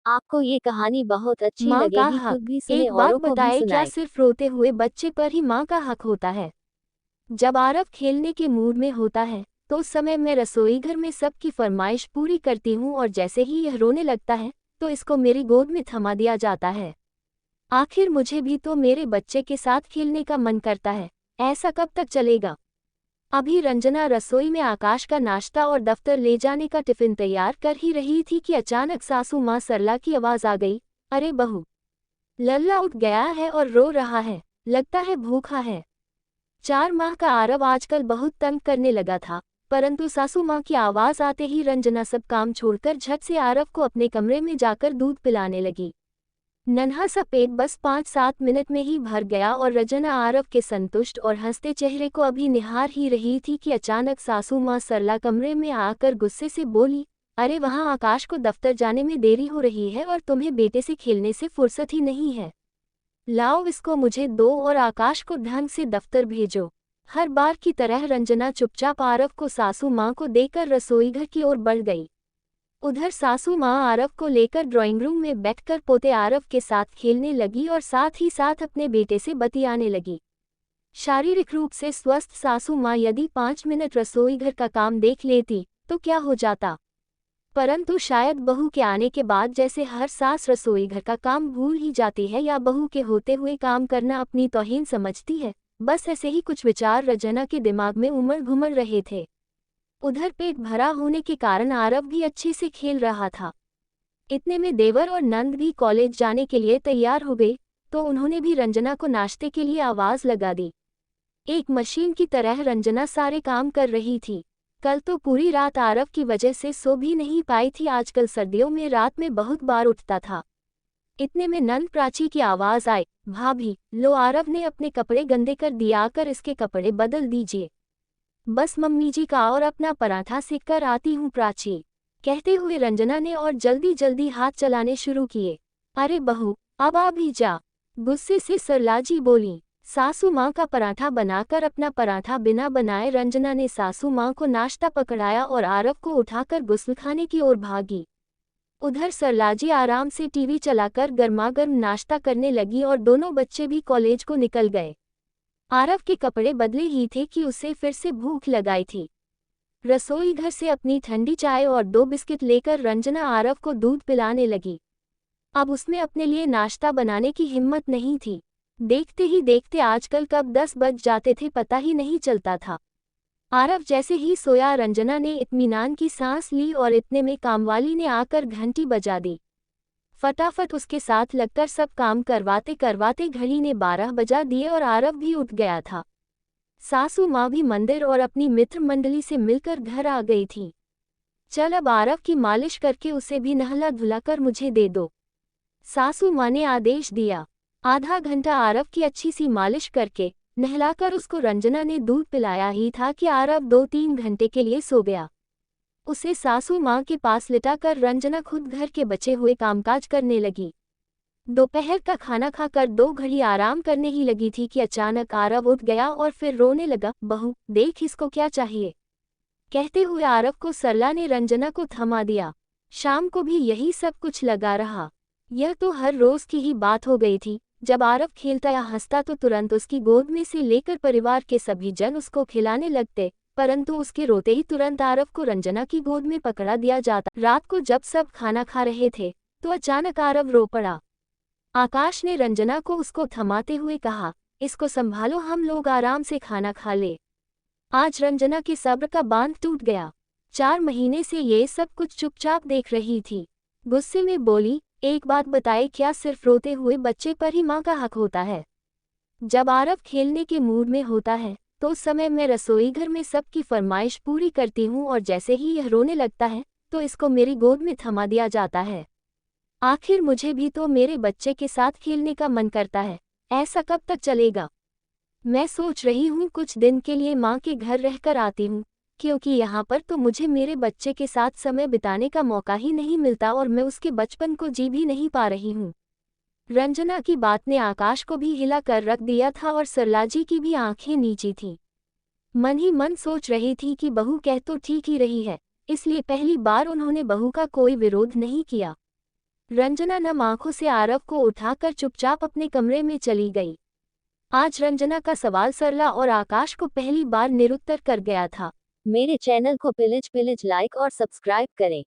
आपको ये कहानी बहुत अच्छी माँ का लगेगी, हक। खुद भी सुने एक बात औरों को भी बताए, क्या सुनाए। सिर्फ रोते हुए बच्चे पर ही माँ का हक होता है? जब आरव खेलने के मूड में होता है तो उस समय मैं रसोई घर में सबकी फरमाइश पूरी करती हूँ और जैसे ही यह रोने लगता है तो इसको मेरी गोद में थमा दिया जाता है। आखिर मुझे भी तो मेरे बच्चे के साथ खेलने का मन करता है। ऐसा कब तक चलेगा? अभी रंजना रसोई में आकाश का नाश्ता और दफ्तर ले जाने का टिफिन तैयार कर ही रही थी कि अचानक सासू माँ सरला की आवाज आ गई। अरे बहू, लल्ला उठ गया है और रो रहा है, लगता है भूखा है। 4 माह का आरव आजकल बहुत तंग करने लगा था, परंतु सासू माँ की आवाज आते ही रंजना सब काम छोड़कर झट से आरव को अपने कमरे में जाकर दूध पिलाने लगी। नन्हा सा पेट बस 5-7 मिनट में ही भर गया और रंजना आरव के संतुष्ट और हंसते चेहरे को अभी निहार ही रही थी कि अचानक सासू माँ सरला कमरे में आकर गुस्से से बोली। अरे वहाँ आकाश को दफ्तर जाने में देरी हो रही है और तुम्हें बेटे से खेलने से फुर्सत ही नहीं है। लाओ इसको मुझे दो और आकाश को ढंग से दफ्तर भेजो। हर बार की तरह रंजना चुपचाप आरव को सासू माँ को देकर रसोईघर की ओर बढ़ गई। उधर सासू माँ आरव को लेकर ड्राइंग रूम में बैठकर पोते आरव के साथ खेलने लगी और साथ ही साथ अपने बेटे से बतियाने लगी। शारीरिक रूप से स्वस्थ सासू माँ यदि 5 मिनट रसोईघर का काम देख लेती तो क्या हो जाता, परंतु शायद बहू के आने के बाद जैसे हर सास रसोईघर का काम भूल ही जाती है या बहू के होते हुए काम करना अपनी तौहीन समझती है। बस ऐसे ही कुछ विचार रंजना के दिमाग में उमड़ घुमड़ रहे थे। उधर पेट भरा होने के कारण आरव भी अच्छे से खेल रहा था। इतने में देवर और नंद भी कॉलेज जाने के लिए तैयार हो गए, तो उन्होंने भी रंजना को नाश्ते के लिए आवाज लगा दी। एक मशीन की तरह रंजना सारे काम कर रही थी। कल तो पूरी रात आरव की वजह से सो भी नहीं पाई थी, आजकल सर्दियों में रात में बहुत बार उठता था। इतने में नंद प्राची की आवाज आई। भाभी, लो आरव ने अपने कपड़े गंदे कर दिया, आकर इसके कपड़े बदल दीजिए। बस मम्मी जी का और अपना पराठा सेक कर आती हूँ प्राची, कहते हुए रंजना ने और जल्दी जल्दी हाथ चलाने शुरू किए। अरे बहू, अब आ भी जा, गुस्से से सरलाजी बोली। सासू माँ का पराठा बनाकर अपना पराठा बिना बनाए रंजना ने सासू माँ को नाश्ता पकड़ाया और आरव को उठाकर गुस्लखाने की ओर भागी। उधर सरलाजी आराम से टीवी चलाकर गर्मागर्म नाश्ता करने लगी और दोनों बच्चे भी कॉलेज को निकल गए। आरव के कपड़े बदले ही थे कि उसे फिर से भूख लगाई थी। रसोई घर से अपनी ठंडी चाय और 2 बिस्किट लेकर रंजना आरव को दूध पिलाने लगी। अब उसमें अपने लिए नाश्ता बनाने की हिम्मत नहीं थी। देखते ही देखते आजकल कब 10 बज जाते थे पता ही नहीं चलता था। आरव जैसे ही सोया रंजना ने इत्मीनान की सांस ली और इतने में कामवाली ने आकर घंटी बजा दी। फटाफट उसके साथ लगकर सब काम करवाते करवाते घड़ी ने 12 बजा दिए और आरव भी उठ गया था। सासू माँ भी मंदिर और अपनी मित्र मंडली से मिलकर घर आ गई थी। चल अब आरव की मालिश करके उसे भी नहला धुलाकर मुझे दे दो, सासू माँ ने आदेश दिया। आधा घंटा आरव की अच्छी सी मालिश करके नहलाकर उसको रंजना ने दूध पिलाया ही था कि आरव 2-3 घंटे के लिए सो गया। उसे सासू माँ के पास लिटाकर रंजना खुद घर के बचे हुए कामकाज करने लगी। दोपहर का खाना खाकर 2 घड़ी आराम करने ही लगी थी कि अचानक आरव उठ गया और फिर रोने लगा। बहू, देख इसको क्या चाहिए, कहते हुए आरव को सरला ने रंजना को थमा दिया। शाम को भी यही सब कुछ लगा रहा। यह तो हर रोज की ही बात हो गई थी। जब आरव खेलता या हंसता तो तुरंत उसकी गोद में से लेकर परिवार के सभी जन उसको खिलाने लगते, परंतु उसके रोते ही तुरंत आरव को रंजना की गोद में पकड़ा दिया जाता। रात को जब सब खाना खा रहे थे तो अचानक आरव रो पड़ा। आकाश ने रंजना को उसको थमाते हुए कहा, इसको संभालो, हम लोग आराम से खाना खा ले। आज रंजना के सब्र का बांध टूट गया। 4 महीने से ये सब कुछ चुपचाप देख रही थी। गुस्से में बोली, एक बात बताए, क्या सिर्फ रोते हुए बच्चे पर ही माँ का हक होता है? जब आरव खेलने के मूड में होता है तो उस समय मैं रसोई घर में सबकी फरमाइश पूरी करती हूँ और जैसे ही यह रोने लगता है तो इसको मेरी गोद में थमा दिया जाता है। आखिर मुझे भी तो मेरे बच्चे के साथ खेलने का मन करता है। ऐसा कब तक चलेगा? मैं सोच रही हूँ कुछ दिन के लिए माँ के घर रहकर आती हूँ, क्योंकि यहाँ पर तो मुझे मेरे बच्चे के साथ समय बिताने का मौका ही नहीं मिलता और मैं उसके बचपन को जी भी नहीं पा रही हूँ। रंजना की बात ने आकाश को भी हिला कर रख दिया था और सरलाजी की भी आंखें नीची थीं। मन ही मन सोच रही थी कि बहू कह तो ठीक ही रही है, इसलिए पहली बार उन्होंने बहू का कोई विरोध नहीं किया। रंजना नम आंखों से आरव को उठाकर चुपचाप अपने कमरे में चली गई। आज रंजना का सवाल सरला और आकाश को पहली बार निरुत्तर कर गया था। मेरे चैनल को पिलिच लाइक और सब्सक्राइब करें।